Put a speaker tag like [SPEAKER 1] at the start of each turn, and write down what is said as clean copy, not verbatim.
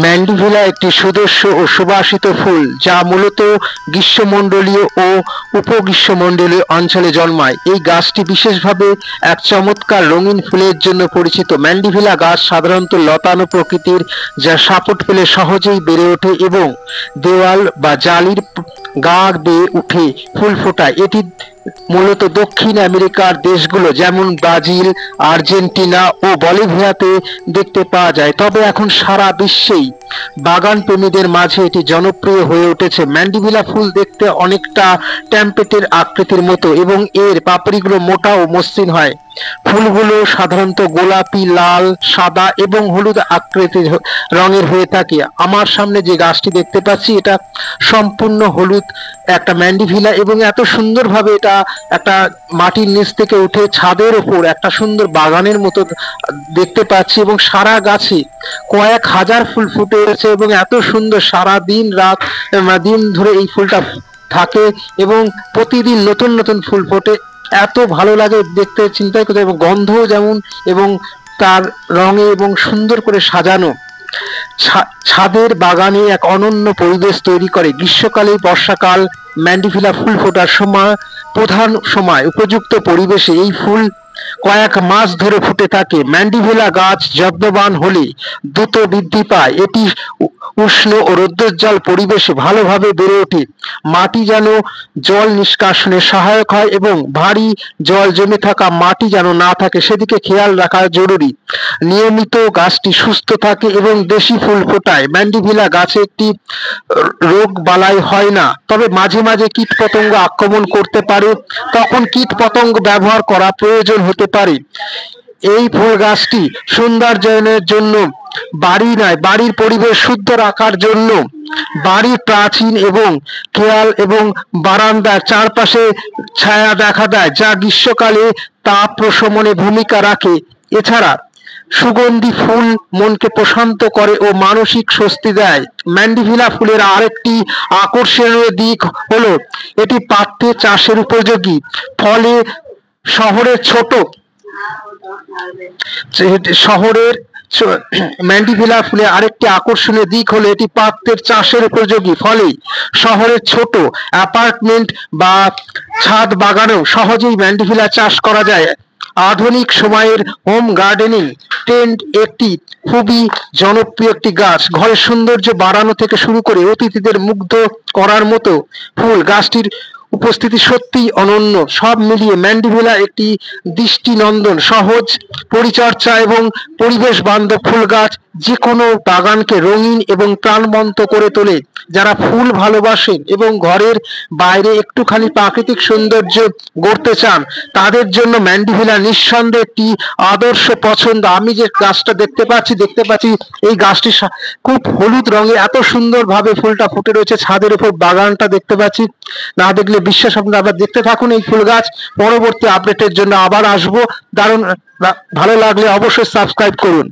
[SPEAKER 1] ম্যান্ডিভিলা একটি সুদর্শ ও সুবাসিত ফুল যা মূলত গ্রীষ্মমণ্ডলীয় ও উপগ্রীষ্মমণ্ডলীয় অঞ্চলে জন্মায়। এই গাছটি বিশেষভাবে এক চমৎকার রঙিন ফুলের জন্য পরিচিত। ম্যান্ডিভিলা গাছ সাধারণত লতানো প্রকৃতির, যা সাপোর্ট পেলে সহজেই বেড়ে ওঠে এবং দেওয়াল বা জালির গা বেয়ে উঠে ফুল ফোটায়। এটি মূলত দক্ষিণ আমেরিকার দেশগুলো যেমন ব্রাজিল, আর্জেন্টিনা ও বলিভিয়াতে দেখতে পাওয়া যায়, তবে এখন সারা বিশ্বেই বাগান প্রেমীদের মাঝে এটি জনপ্রিয় হয়ে উঠেছে। ম্যান্ডিভিলা ফুল দেখতে অনেকটা ট্যাম্পেটের আকৃতির মতো এবং এর পাপড়িগুলো মোটা ও মসৃণ হয়। ফুলগুলো সাধারণত গোলাপি, লাল, সাদা এবং হলুদ আকৃতির রঙের হয়ে থাকে। আমার সামনে যে গাছটি দেখতে পাচ্ছি এটা সম্পূর্ণ হলুদ একটা ম্যান্ডিভিলা এবং এত সুন্দরভাবে এটা একটা মাটির নিচ থেকে উঠে ছাদের ওপর একটা সুন্দর বাগানের মতো দেখতে পাচ্ছি এবং সারা গাছে কয়েক হাজার ফুল ফুটে আছে এবং এত সুন্দর সারা দিন রাত দিন ধরে এই ফুলটা থাকে এবং প্রতিদিন নতুন নতুন ফুল ফোটে। এত ভালো লাগে দেখতে, চিন্তাই করতে, এবং গন্ধও যেমন এবং তার রঙে এবং সুন্দর করে সাজানো ছাদের বাগানে এক অনন্য পরিবেশ তৈরি করে। গ্রীষ্মকালে, বর্ষাকাল ম্যান্ডিভিলা ফুল ফোটার সময় প্রধান সময়। উপযুক্ত পরিবেশে এই ফুল কয়েক মাস ধরে ফুটে থাকে। ম্যান্ডিভিলা গাছ যত্নবান হলে দ্রুত বৃদ্ধি পায়। এটি উষ্ণ ও রৌদ্রোজ্জ্বল পরিবেশে ভালোভাবে বেড়ে ওঠে। মাটি যেন জল নিষ্কাশনে সহায়ক হয় এবং ভারী জল জমে থাকা মাটি যেন না থাকে সেদিকে খেয়াল রাখা জরুরি। নিয়মিত গাছটি সুস্থ থাকে এবং দেশি ফুল ফোটায়। ম্যান্ডিভিলা গাছে একটি রোগ বালাই হয় না, তবে মাঝে মাঝে কীটপতঙ্গ আক্রমণ করতে পারে, তখন কীটপতঙ্গ ব্যবহার করা প্রয়োজন হতে পারে। এই ফুল গাছটি সৌন্দর্যায়নের জন্য বাড়ি নয়, বাড়ির পরিবেশ শুদ্ধ রাখার জন্য বাড়ির প্রাচীন এবং কেয়াল এবং বারান্দার চারপাশে ছায়া দেখা দেয়, যা গ্রীষ্মকালে তাপ প্রশমনে ভূমিকা রাখে। এছাড়া সুগন্ধি ফুল মনকে প্রশান্ত করে ও মানসিক স্বস্তি দেয়। ম্যান্ডিভিলা ফুলের আরেকটি আকর্ষণীয় দিক হলো এটি পাত্রে চাষের উপযোগী। ফলে শহরের ছোট শহরের ম্যান্ডিভিলা ফুলের আরেকটি আকর্ষণীয় দিক হলো এটি পাত্রের চাষের উপযোগী। ফলে শহরের ছোট অ্যাপার্টমেন্ট বা ছাদ বাগানেও সহজেই ম্যান্ডিভিলা চাষ করা যায়। আধুনিক সময়ের হোম গার্ডেনিং ট্রেন্ড একটি খুবই জনপ্রিয় একটি গাছ। ঘরের সৌন্দর্য বাড়ানো থেকে শুরু করে অতিথিদের মুগ্ধ করার মতো ফুল গাছটির উপস্থিতি সত্যিই অনন্য। সব মিলিয়ে ম্যান্ডিভিলা একটি দৃষ্টিনন্দন, সহজ পরিচর্যা এবং পরিবেশ বান্ধব ফুল গাছ, যে কোনো বাগানকে রঙিন এবং প্রাণবন্ত করে তোলে। যারা ফুল ভালোবাসেন এবং ঘরের বাইরে একটুখানি প্রাকৃতিক সৌন্দর্য গড়তে চান, তাদের জন্য ম্যান্ডিভিলা নিঃসন্দেহে একটি আদর্শ পছন্দ। আমি যে গাছটা দেখতে পাচ্ছি এই গাছটি খুব হলুদ রঙে এত সুন্দরভাবে ফুলটা ফুটে রয়েছে ছাদের উপর। বাগানটা দেখতে পাচ্ছি, না দেখলে বিশ্বাস হবে না। আবার দেখতে থাকুন এই ফুল গাছ। পরবর্তী আপডেটের জন্য আবার আসবো। দারুণ ভালো লাগলে অবশ্যই সাবস্ক্রাইব করুন।